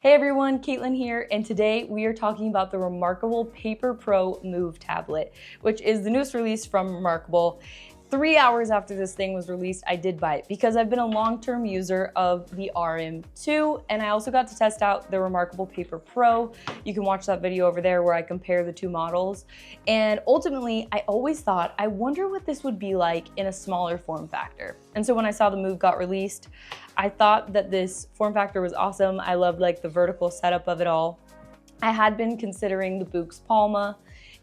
Hey everyone, Caitlin here, and today we are talking about the reMarkable Paper Pro Move tablet, which is the newest release from reMarkable. 3 hours after this thing was released, I did buy it because I've been a long-term user of the RM2, and I also got to test out the reMarkable Paper Pro. You can watch that video over there where I compare the two models. And ultimately, I always thought, I wonder what this would be like in a smaller form factor. And so when I saw the Move got released, I thought that this form factor was awesome. I loved like the vertical setup of it all. I had been considering the Boox Palma,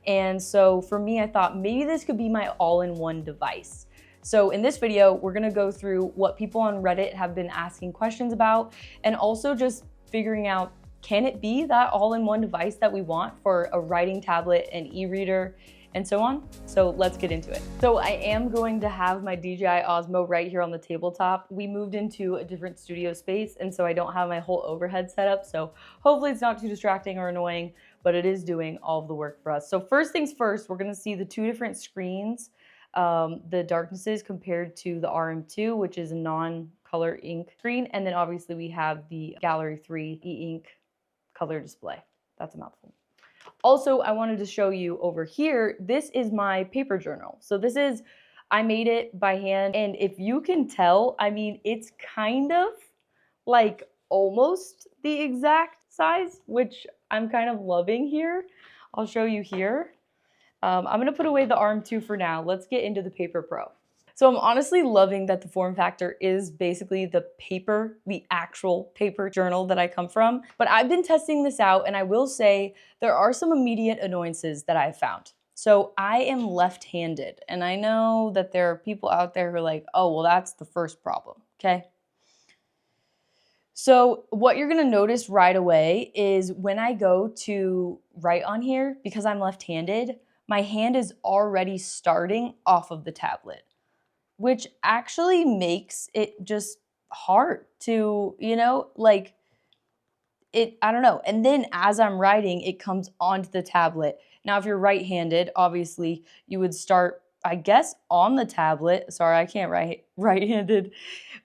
and so for me, I thought maybe this could be my all-in-one device. So in this video, we're gonna go through what people on Reddit have been asking questions about, and also just figuring out, can it be that all-in-one device that we want for a writing tablet, an e-reader, and so on? So let's get into it. So I am going to have my DJI Osmo right here on the tabletop. We moved into a different studio space, and so I don't have my whole overhead set up. So hopefully it's not too distracting or annoying, but it is doing all of the work for us. So first things first, we're gonna see the two different screens, the darknesses compared to the RM2, which is a non-color ink screen. And then obviously we have the Gallery 3 e-ink color display. That's a mouthful. Also, I wanted to show you over here, this is my paper journal. So this is, I made it by hand, and if you can tell, I mean, it's kind of like almost the exact size, which I'm kind of loving here. I'll show you here. I'm gonna put away the RM2 for now. Let's get into the Paper Pro. So I'm honestly loving that the form factor is basically the paper, the actual paper journal that I come from. But I've been testing this out, and I will say there are some immediate annoyances that I've found. So I am left-handed, and I know that there are people out there who are like, oh, well, that's the first problem, okay? So what you're gonna notice right away is when I go to write on here, because I'm left-handed, my hand is already starting off of the tablet, which actually makes it just hard to, like I don't know. And then as I'm writing, it comes onto the tablet. Now, if you're right-handed, obviously you would start, I guess, on the tablet. Sorry, I can't write right-handed.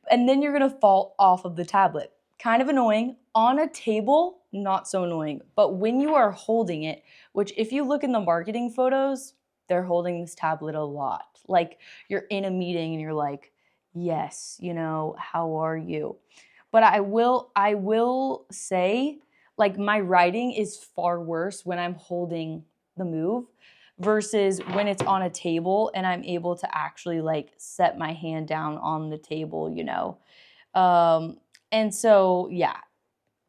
And then you're gonna fall off of the tablet. Kind of annoying. On a table, not so annoying. But when you are holding it, which if you look in the marketing photos, they're holding this tablet a lot. Like you're in a meeting and you're like, yes, how are you? But I will say, like, my writing is far worse when I'm holding the Move versus when it's on a table and I'm able to actually like set my hand down on the table, and so, yeah,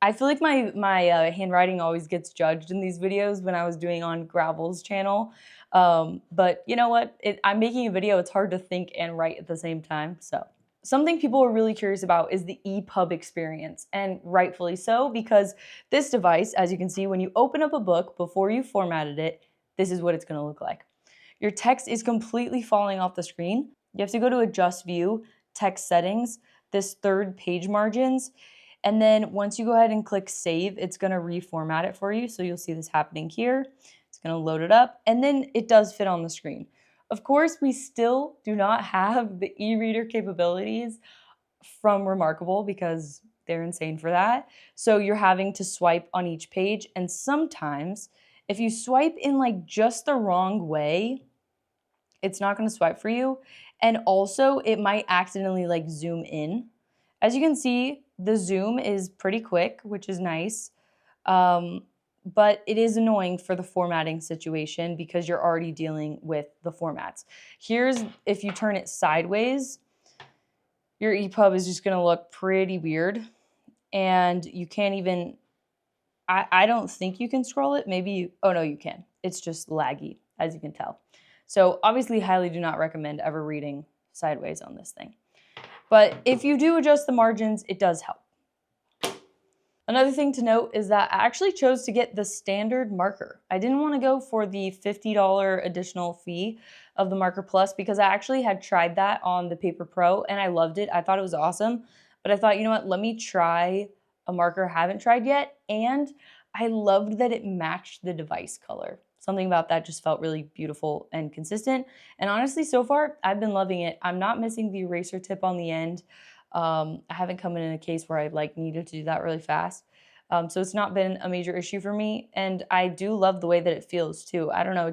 I feel like my handwriting always gets judged in these videos when I was doing on Gravel's channel. But you know what? I'm making a video. It's hard to think and write at the same time. So something people are really curious about is the Epub experience, and rightfully so, because this device, as you can see, when you open up a book before you formatted it, this is what it's going to look like. Your text is completely falling off the screen. You have to go to Adjust View, Text Settings, this third page margins, and then once you go ahead and click Save, it's going to reformat it for you. So you'll see this happening here. It's going to load it up, and then it does fit on the screen. Of course, we still do not have the e-reader capabilities from reMarkable because they're insane for that. So you're having to swipe on each page, and sometimes if you swipe in like just the wrong way, it's not going to swipe for you. And also it might accidentally like zoom in. As you can see, the zoom is pretty quick, which is nice. But it is annoying for the formatting situation because you're already dealing with the formats. Here's, if you turn it sideways, your Epub is just gonna look pretty weird. And you can't even, I don't think you can scroll it. Maybe oh no, you can. It's just laggy, as you can tell. So obviously highly do not recommend ever reading sideways on this thing. But if you do adjust the margins, it does help. Another thing to note is that I actually chose to get the standard marker. I didn't want to go for the $50 additional fee of the Marker Plus because I actually had tried that on the Paper Pro and I loved it. I thought it was awesome. But I thought, you know what, let me try a marker I haven't tried yet. And I loved that it matched the device color. Something about that just felt really beautiful and consistent. And honestly, so far, I've been loving it. I'm not missing the eraser tip on the end. I haven't come in a case where I like needed to do that really fast. So it's not been a major issue for me. And I do love the way that it feels too. I don't know,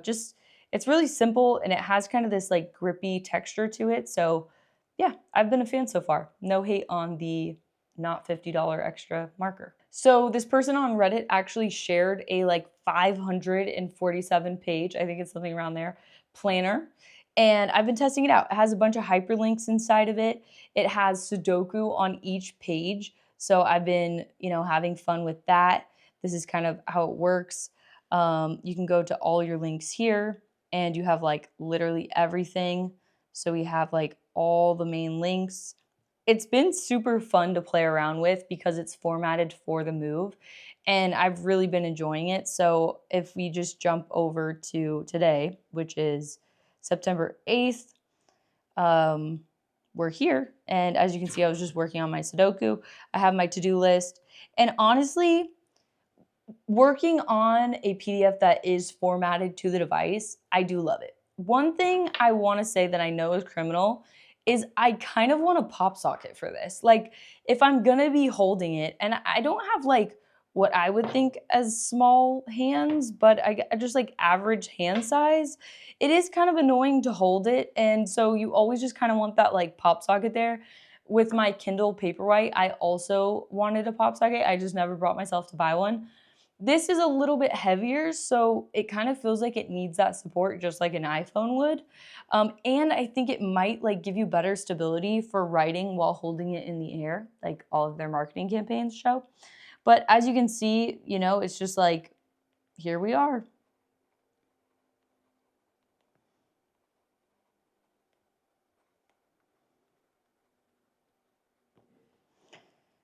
it's really simple and it has kind of this like grippy texture to it. So yeah, I've been a fan so far. No hate on the not $50 extra marker. So this person on Reddit actually shared a like 547 page, I think it's something around there, planner. And I've been testing it out. It has a bunch of hyperlinks inside of it. It has Sudoku on each page. So I've been, having fun with that. This is kind of how it works. You can go to all your links here and you have like literally everything. So we have like all the main links. It's been super fun to play around with because it's formatted for the move and I've really been enjoying it. So if we just jump over to today, which is September 8th, we're here. And as you can see, I was just working on my Sudoku. I have my to-do list. And honestly, working on a PDF that is formatted to the device, I do love it. One thing I want to say that I know is criminal is I kind of want a pop socket for this. Like if I'm going to be holding it, and I don't have like what I would think as small hands, but I just like average hand size, it is kind of annoying to hold it. And so you always just kind of want that like pop socket there. With my Kindle Paperwhite, I also wanted a pop socket. I just never brought myself to buy one. This is a little bit heavier, so it kind of feels like it needs that support just like an iPhone would. And I think it might like give you better stability for writing while holding it in the air, like all of their marketing campaigns show. But as you can see, it's just like, here we are.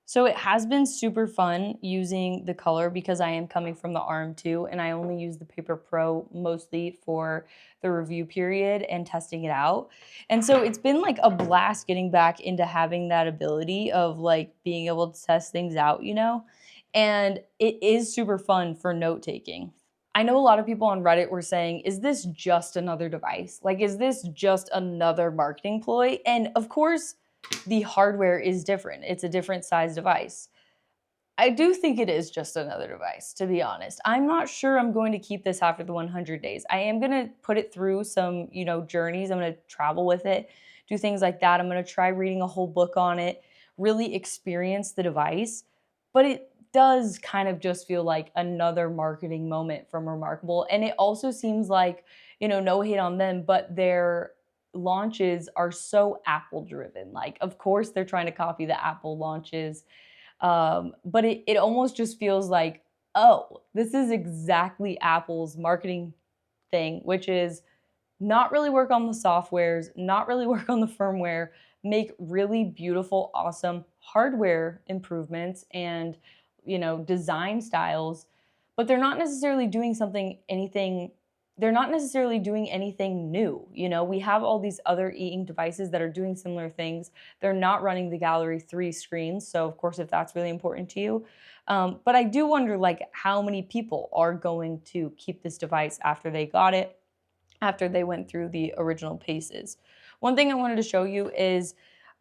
So it has been super fun using the color because I am coming from the RM2 and I only use the Paper Pro mostly for the review period and testing it out. And so it's been like a blast getting back into having that ability of like being able to test things out, and it is super fun for note taking. I know a lot of people on Reddit were saying, is this just another device? Like, is this just another marketing ploy? And of course, the hardware is different. It's a different size device. I do think it is just another device, to be honest. I'm not sure I'm going to keep this after the 100 days. I am going to put it through some, journeys. I'm going to travel with it, do things like that. I'm going to try reading a whole book on it, really experience the device. But it does kind of just feel like another marketing moment from reMarkable. And it also seems like, no hate on them, but their launches are so Apple driven. Like, of course, they're trying to copy the Apple launches. But it almost just feels like, oh, this is exactly Apple's marketing thing, which is not really work on the softwares, not really work on the firmware, make really beautiful, awesome hardware improvements and, design styles, but they're not necessarily doing they're not necessarily doing anything new. We have all these other e-ink devices that are doing similar things. They're not running the Gallery 3 screens. So of course, if that's really important to you. But I do wonder like how many people are going to keep this device after they got it, after they went through the original paces. One thing I wanted to show you is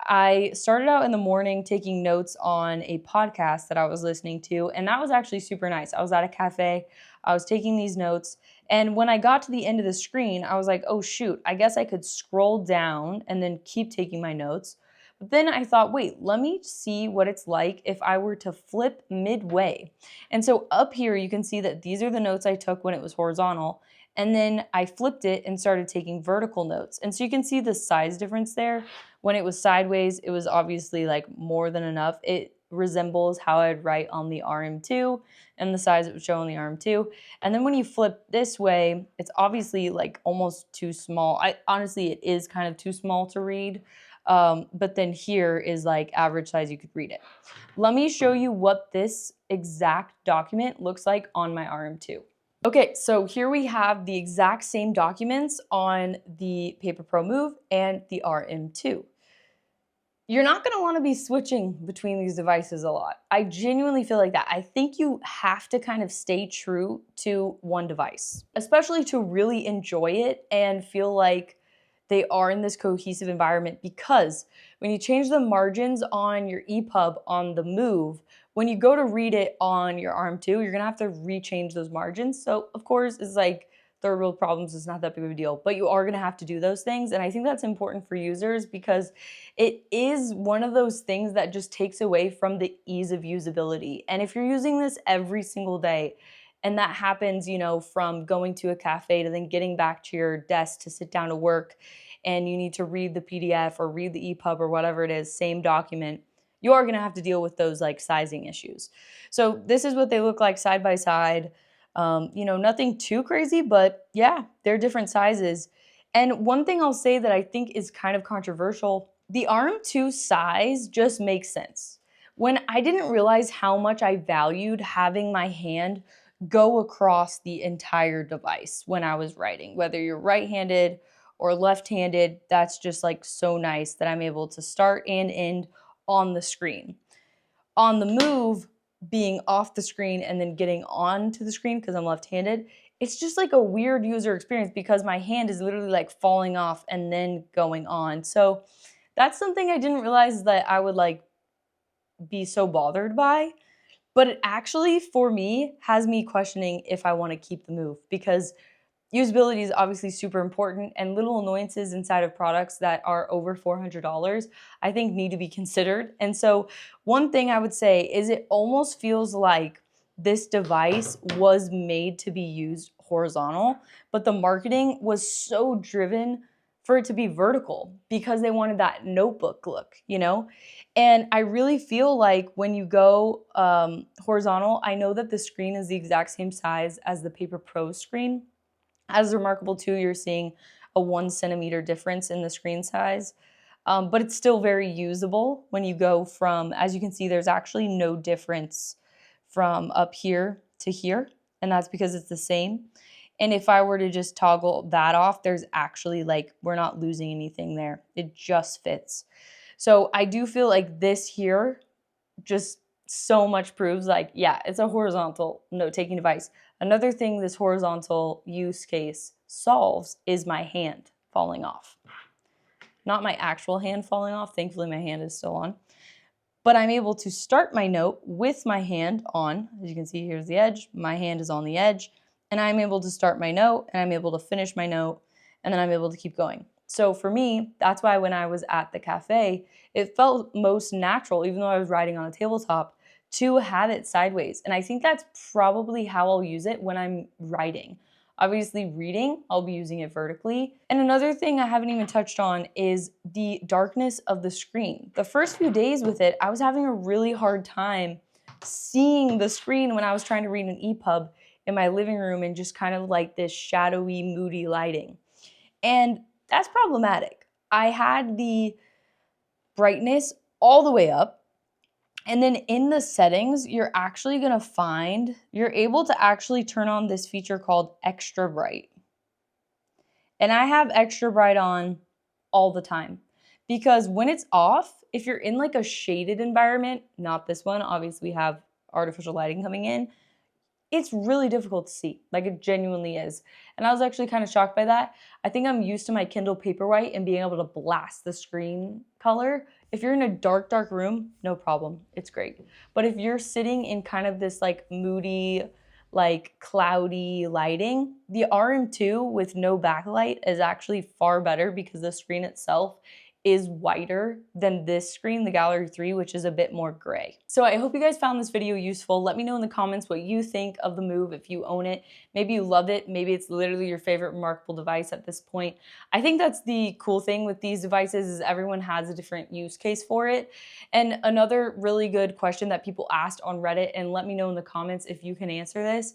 I started out in the morning taking notes on a podcast that I was listening to, and that was actually super nice. I was at a cafe, I was taking these notes, and when I got to the end of the screen, I was like, oh shoot, I guess I could scroll down and then keep taking my notes. But then I thought, wait, let me see what it's like if I were to flip midway. And so up here, you can see that these are the notes I took when it was horizontal. And then I flipped it and started taking vertical notes. And so you can see the size difference there. When it was sideways, it was obviously like more than enough. It resembles how I'd write on the RM2 and the size it would show on the RM2. And then when you flip this way, it's obviously like almost too small. Honestly, it is kind of too small to read. But then here is like average size, you could read it. Let me show you what this exact document looks like on my RM2. Okay, so here we have the exact same documents on the Paper Pro Move and the RM2. You're not going to want to be switching between these devices a lot. I genuinely feel like that. I think you have to kind of stay true to one device, especially to really enjoy it and feel like they are in this cohesive environment, because when you change the margins on your Epub on the Move when you go to read it on your RM2, you're gonna have to rechange those margins. So of course, it's like third world problems, is not that big of a deal, but you are gonna have to do those things. And I think that's important for users because it is one of those things that just takes away from the ease of usability. And if you're using this every single day, and that happens, you know, from going to a cafe to then getting back to your desk to sit down to work, and you need to read the PDF or read the Epub or whatever it is, same document, you are going to have to deal with those like sizing issues. So this is what they look like side by side. You know, nothing too crazy, but yeah, they're different sizes. And one thing I'll say that I think is kind of controversial, the RM2 size just makes sense. When I didn't realize how much I valued having my hand go across the entire device when I was writing, whether you're right-handed or left-handed, that's just like so nice that I'm able to start and end on the screen. On the move, being off the screen and then getting onto the screen because I'm left-handed, it's just like a weird user experience because my hand is literally like falling off and then going on. So that's something I didn't realize that I would like be so bothered by. But it actually, for me, has me questioning if I want to keep the move because usability is obviously super important, and little annoyances inside of products that are over $400, I think need to be considered. And so one thing I would say is it almost feels like this device was made to be used horizontal, but the marketing was so driven for it to be vertical because they wanted that notebook look, you know? And I really feel like when you go horizontal, I know that the screen is the exact same size as the Paper Pro screen. As reMarkable 2, you're seeing a 1 centimeter difference in the screen size, but it's still very usable when you go from, as you can see, there's actually no difference from up here to here, and that's because it's the same. And if I were to just toggle that off, there's actually like, we're not losing anything there. It just fits. So I do feel like this here just so much proves like, yeah, it's a horizontal note-taking device. Another thing this horizontal use case solves is my hand falling off. Not my actual hand falling off. Thankfully, my hand is still on. But I'm able to start my note with my hand on. As you can see, here's the edge. My hand is on the edge. And I'm able to start my note, and I'm able to finish my note, and then I'm able to keep going. So for me, that's why when I was at the cafe, it felt most natural, even though I was writing on a tabletop, to have it sideways. And I think that's probably how I'll use it when I'm writing. Obviously, reading, I'll be using it vertically. And another thing I haven't even touched on is the darkness of the screen. The first few days with it, I was having a really hard time seeing the screen when I was trying to read an Epub in my living room and just kind of like this shadowy, moody lighting. And that's problematic. I had the brightness all the way up. And then in the settings, you're actually gonna find, you're able to actually turn on this feature called extra bright. And I have extra bright on all the time because when it's off, if you're in like a shaded environment, not this one, obviously we have artificial lighting coming in, it's really difficult to see. Like it genuinely is. And I was actually kind of shocked by that. I think I'm used to my Kindle Paperwhite and being able to blast the screen color. If you're in a dark, dark room, no problem. It's great. But if you're sitting in kind of this like moody, like cloudy lighting, the RM2 with no backlight is actually far better because the screen itself is whiter than this screen, the Gallery 3, which is a bit more gray. So I hope you guys found this video useful. Let me know in the comments what you think of the Move if you own it. Maybe you love it. Maybe it's literally your favorite reMarkable device at this point. I think that's the cool thing with these devices is everyone has a different use case for it. And another really good question that people asked on Reddit, and let me know in the comments if you can answer this,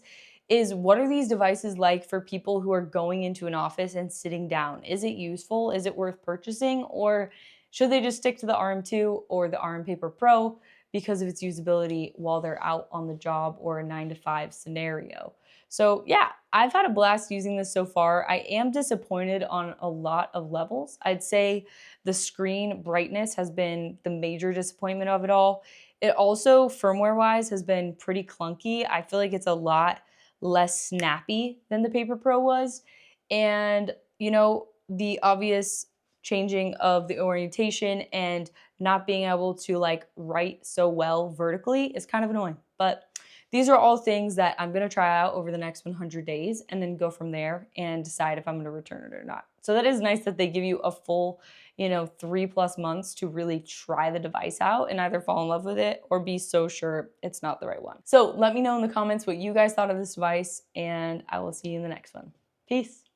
is what are these devices like for people who are going into an office and sitting down? Is it useful? Is it worth purchasing? Or should they just stick to the RM2 or the RM Paper Pro because of its usability while they're out on the job or a 9-to-5 scenario? So yeah, I've had a blast using this so far. I am disappointed on a lot of levels. I'd say the screen brightness has been the major disappointment of it all. It also, firmware-wise, has been pretty clunky. I feel like it's a lot less snappy than the Paper Pro was. And, you know, the obvious changing of the orientation and not being able to like write so well vertically is kind of annoying. But these are all things that I'm gonna try out over the next 100 days and then go from there and decide if I'm gonna return it or not. So that is nice that they give you a full, 3+ months to really try the device out and either fall in love with it or be so sure it's not the right one. So let me know in the comments what you guys thought of this device, and I will see you in the next one. Peace.